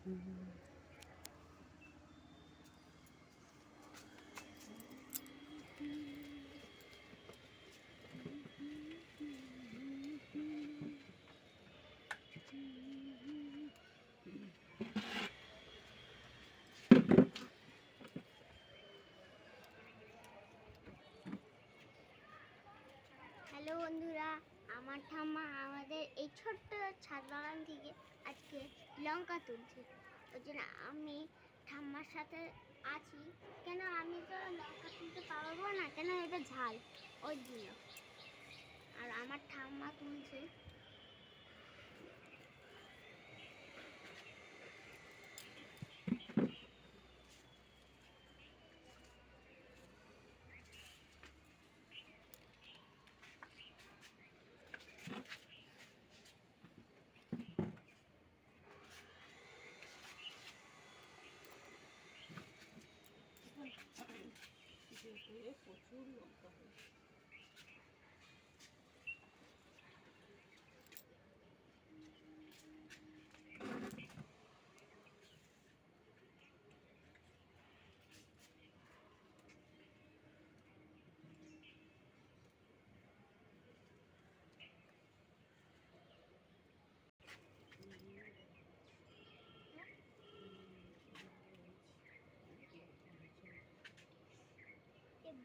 Hello বন্ধুরা, আমার ঠাম্মা আমাদের এই ছোট্ট ছাদ বাগান থেকে আজকে লঙ্কা তুলছে। ওই জন্য আমি ঠাম্মার সাথে আছি। কেন আমি তো লঙ্কা তুলতে পারবো না, কেন এটা ঝাল, ওই জন্য। আর আমার ঠাম্মা তুলছে। প্রচুর লঙ্কা হয়েছে।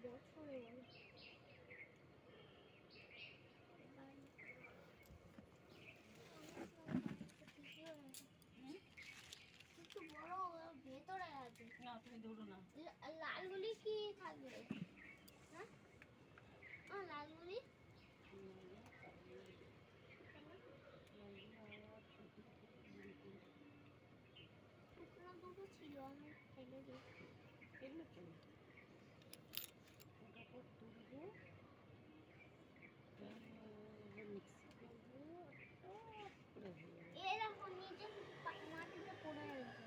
বছরে একটু বড় ভেতরে আছে না, তুমি ধরো না। লালগুলি কি থাকবে? হ্যাঁ, লালগুলি শুকনো দুটো ছিল, আমি ফেলে দিই। ফেললে তো ফটাফট তুলবো, মিক্সি করবো, করে হয়ে যাবে। এরকম নিচে মাটিতে পড়ে রয়েছে।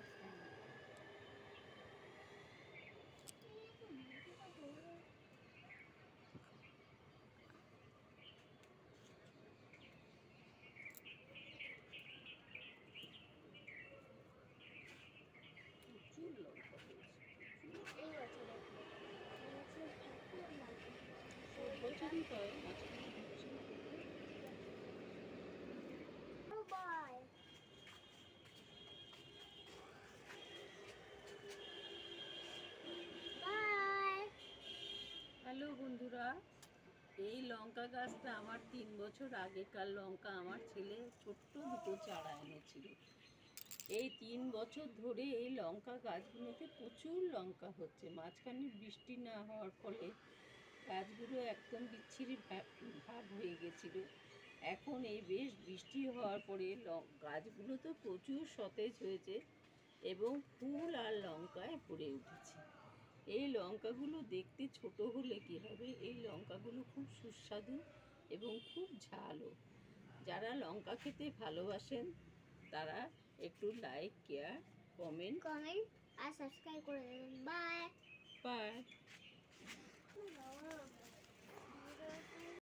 প্রচুর লঙ্কা হয়েছে। এই বছরে সব বছরই হয়, মাঝখানে হচ্ছে না। বাই। হ্যালো বন্ধুরা, এই লঙ্কা গাছটা আমার 3 বছর আগেকার লঙ্কা। আমার ছেলে ছোট্ট দুটো চারা এনেছিল। এই 3 বছর ধরে এই লঙ্কা গাছগুলোতে প্রচুর লঙ্কা হচ্ছে। মাঝখানে বৃষ্টি না হওয়ার ফলে গাছগুলো একদম বিচ্ছিরি ভাব হয়ে গেছিল। এখন এই বেশ বৃষ্টি হওয়ার পরে গাছগুলো তো প্রচুর সতেজ হয়েছে এবং ফুল আর লঙ্কায় ভরে উঠেছে। এই লঙ্কাগুলো দেখতে ছোট হলে কি হবে, এই লঙ্কাগুলো খুব সুস্বাদু এবং খুব ঝালও। যারা লঙ্কা খেতে ভালোবাসেন তারা একটু লাইক, শেয়ার, কমেন্ট আর সাবস্ক্রাইব করে দেবেন। বাই।